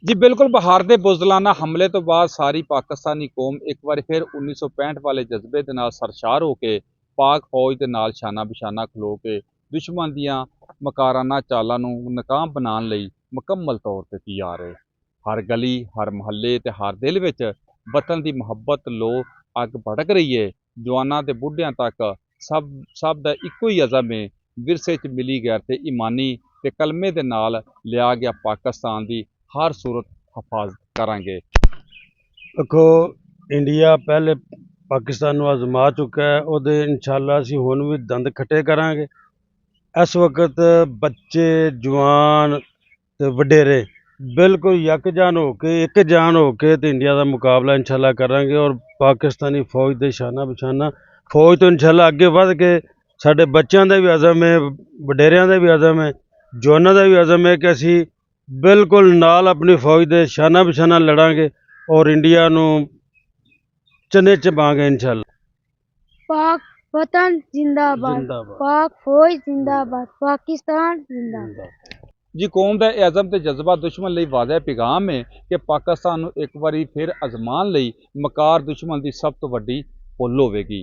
जी बिल्कुल, बहार ਦੇ ਬੁਜ਼ਦਲਾਨਾ ਹਮਲੇ ਤੋਂ ਬਾਅਦ ਸਾਰੀ ਪਾਕਿਸਤਾਨੀ ਕੌਮ ਇੱਕ ਵਾਰ ਫਿਰ 1965 ਵਾਲੇ ਜਜ਼ਬੇ ਦੇ ਨਾਲ ਸਰਸ਼ਾਰ ਹੋ ਕੇ ਪਾਕ ਫੌਜ ਦੇ ਨਾਲ ਸ਼ਾਨਾ ਬਿਸ਼ਾਨਾ ਖਲੋ ਕੇ ਦੁਸ਼ਮਣ ਦੀਆਂ ਮਕਾਰਾਨਾ ਚਾਲਾਂ ਨੂੰ ਨਾਕਾਮ ਬਣਾਉਣ ਲਈ ਮੁਕੰਮਲ ਤੌਰ ਤੇ ਤਿਆਰ ਹੈ। ਹਰ ਗਲੀ, ਹਰ ਮੁਹੱਲੇ ਤੇ ਹਰ ਦਿਲ ਵਿੱਚ ਵਤਨ ਦੀ ਮੁਹੱਬਤ ਲੋ ਅੱਗ ਭੜਕ ਰਹੀ ਹੈ। ਜਵਾਨਾਂ ਤੇ ਬੁੱਢਿਆਂ ਤੱਕ ਸਭ ਦਾ ਇੱਕੋ ਹੀ ਅਜ਼ਮ ਹੈ, ਵਿਰਸੇ 'ਚ ਮਿਲੀ ਗੈਰ ਤੇ ਈਮਾਨੀ ਤੇ ਕਲਮੇ ਦੇ ਨਾਲ ਲਿਆ ਗਿਆ ਪਾਕਿਸਤਾਨ ਦੀ ਹਰ ਸੂਰਤ ਹਿਫਾਜ਼ਤ ਕਰਾਂਗੇ। देखो, इंडिया पहले पाकिस्तान ਨੂੰ आजमा चुका है। ਉਹਦੇ इंशाल्लाह ਅਸੀਂ ਹੁਣ ਵੀ ਦੰਦ ਖੱਟੇ ਕਰਾਂਗੇ। ਇਸ ਵਕਤ ਬੱਚੇ, ਜਵਾਨ ਤੇ ਵਡੇਰੇ ਬਿਲਕੁਲ ਯਕਜਾਨ ਹੋ ਕੇ, ਇੱਕ ਜਾਨ ਹੋ ਕੇ ਤੇ ਇੰਡੀਆ ਦਾ ਮੁਕਾਬਲਾ इंशाल्लाह ਕਰਾਂਗੇ। ਔਰ ਪਾਕਿਸਤਾਨੀ ਫੌਜ ਦੇ ਸ਼ਾਨਾ ਬਿਸ਼ਾਨਾ ਫੌਜ ਤੋਂ इंशाल्लाह ਅੱਗੇ ਵੱਧ ਕੇ ਸਾਡੇ ਬੱਚਿਆਂ ਦਾ ਵੀ ਅਜ਼ਮ ਹੈ, ਵਡੇਰਿਆਂ ਦਾ ਵੀ ਅਜ਼ਮ ਹੈ, ਜਵਾਨਾਂ ਦਾ ਵੀ ਅਜ਼ਮ ਹੈ ਕਿ ਅਸੀਂ ਬਿਲਕੁਲ ਨਾਲ ਆਪਣੀ ਫੌਜ ਦੇ ਸ਼ਾਨਾ ਬਿਸ਼ਾਨਾ ਲੜਾਂਗੇ और इंडिया नू चने चबांगे इंशाल्लाह। पाक वतन जिंदाबाद, जिंदाबाद। पाक फौज जिंदाबाद, पाकिस्तान जिंदाबाद। जी कौम ਦਾ ਇਹ ਅਜ਼ਮ ਤੇ ਜਜ਼ਬਾ ਦੁਸ਼ਮਣ ਲਈ ਵਾਜ਼ਿਹ ਪੈਗਾਮ ਹੈ ਕਿ ਪਾਕਿਸਤਾਨ ਨੂੰ ਇੱਕ ਵਾਰੀ ਫਿਰ ਅਜ਼ਮਾਉਣ ਲਈ ਮਕਾਰ ਦੁਸ਼ਮਣ ਦੀ ਸਭ ਤੋਂ ਵੱਡੀ ਪੁੱਲ ਹੋਵੇਗੀ।